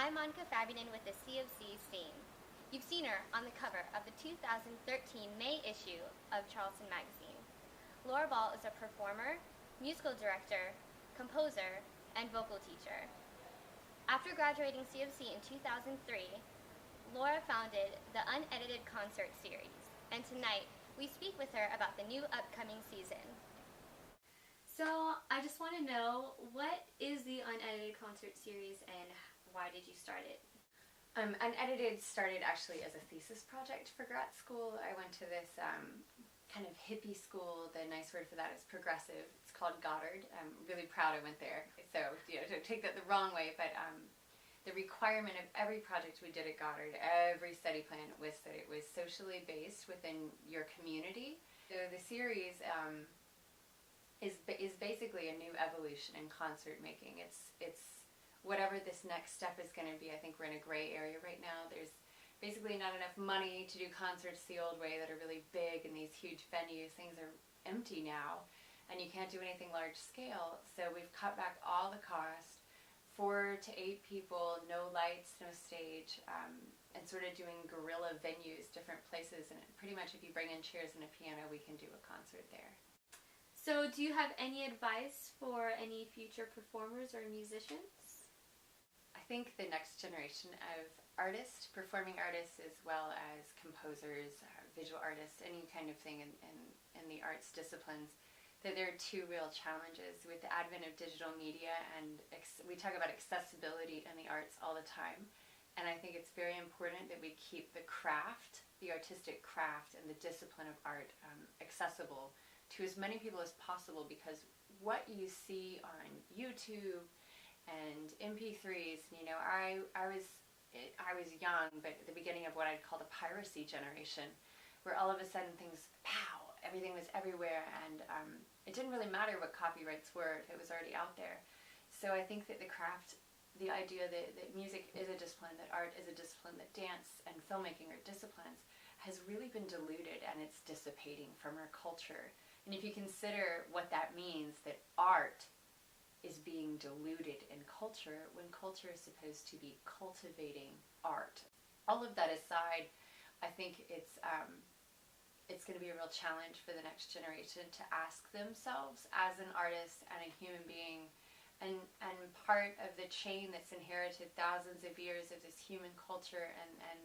I'm Monica Fabunan with the CofC scene. You've seen her on the cover of the 2013 May issue of Charleston magazine. Laura Ball is a performer, musical director, composer, and vocal teacher. After graduating CofC in 2003, Laura founded the Unedited concert series, and tonight we speak with her about the new upcoming season. So I just want to know, what is the Unedited concert series and why did you start it? Unedited started actually as a thesis project for grad school. I went to this kind of hippie school. The nice word for that is progressive. It's called Goddard. I'm really proud I went there. So, don't take that the wrong way, but the requirement of every project we did at Goddard, every study plan, was that it was socially based within your community. So the series is basically a new evolution in concert making. It's whatever this next step is going to be. I think we're in a gray area right now. There's basically not enough money to do concerts the old way that are really big in these huge venues. Things are empty now, and you can't do anything large scale. So we've cut back all the cost, 4 to 8 people, no lights, no stage, and sort of doing guerrilla venues, different places. And pretty much if you bring in chairs and a piano, we can do a concert there. So do you have any advice for any future performers or musicians? I think the next generation of artists, performing artists as well as composers, visual artists, any kind of thing in the arts disciplines, that there are 2 real challenges with the advent of digital media, and we talk about accessibility in the arts all the time, and I think it's very important that we keep the craft, the artistic craft and the discipline of art accessible to as many people as possible, because what you see on YouTube and MP3s, I was young, but at the beginning of what I'd call the piracy generation, where all of a sudden things, pow, everything was everywhere, and it didn't really matter what copyrights were if it was already out there. So I think that the craft, the idea that music is a discipline, that art is a discipline, that dance and filmmaking are disciplines, has really been diluted, and it's dissipating from our culture. And if you consider what that means, that art is being diluted in culture when culture is supposed to be cultivating art. All of that aside, I think it's going to be a real challenge for the next generation to ask themselves, as an artist and a human being, and part of the chain that's inherited thousands of years of this human culture and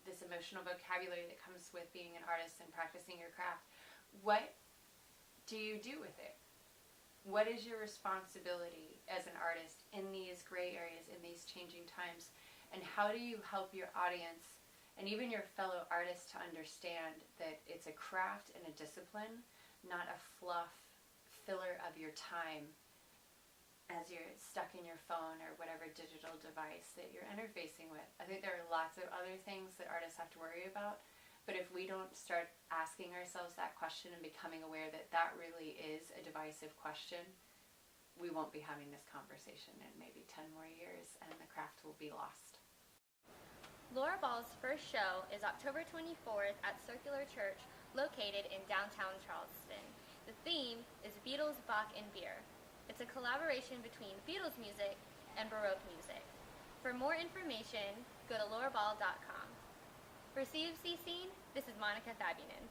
this emotional vocabulary that comes with being an artist and practicing your craft. What do you do with it? What is your responsibility as an artist in these gray areas, in these changing times? And how do you help your audience and even your fellow artists to understand that it's a craft and a discipline, not a fluff filler of your time as you're stuck in your phone or whatever digital device that you're interfacing with? I think there are lots of other things that artists have to worry about. But if we don't start asking ourselves that question and becoming aware that that really is a divisive question, we won't be having this conversation in maybe 10 more years, and the craft will be lost. Laura Ball's first show is October 24th at Circular Church, located in downtown Charleston. The theme is Beatles, Bach, and Beer. It's a collaboration between Beatles music and Baroque music. For more information, go to lauraball.com. For CofC Scene, this is Monica Fabunan.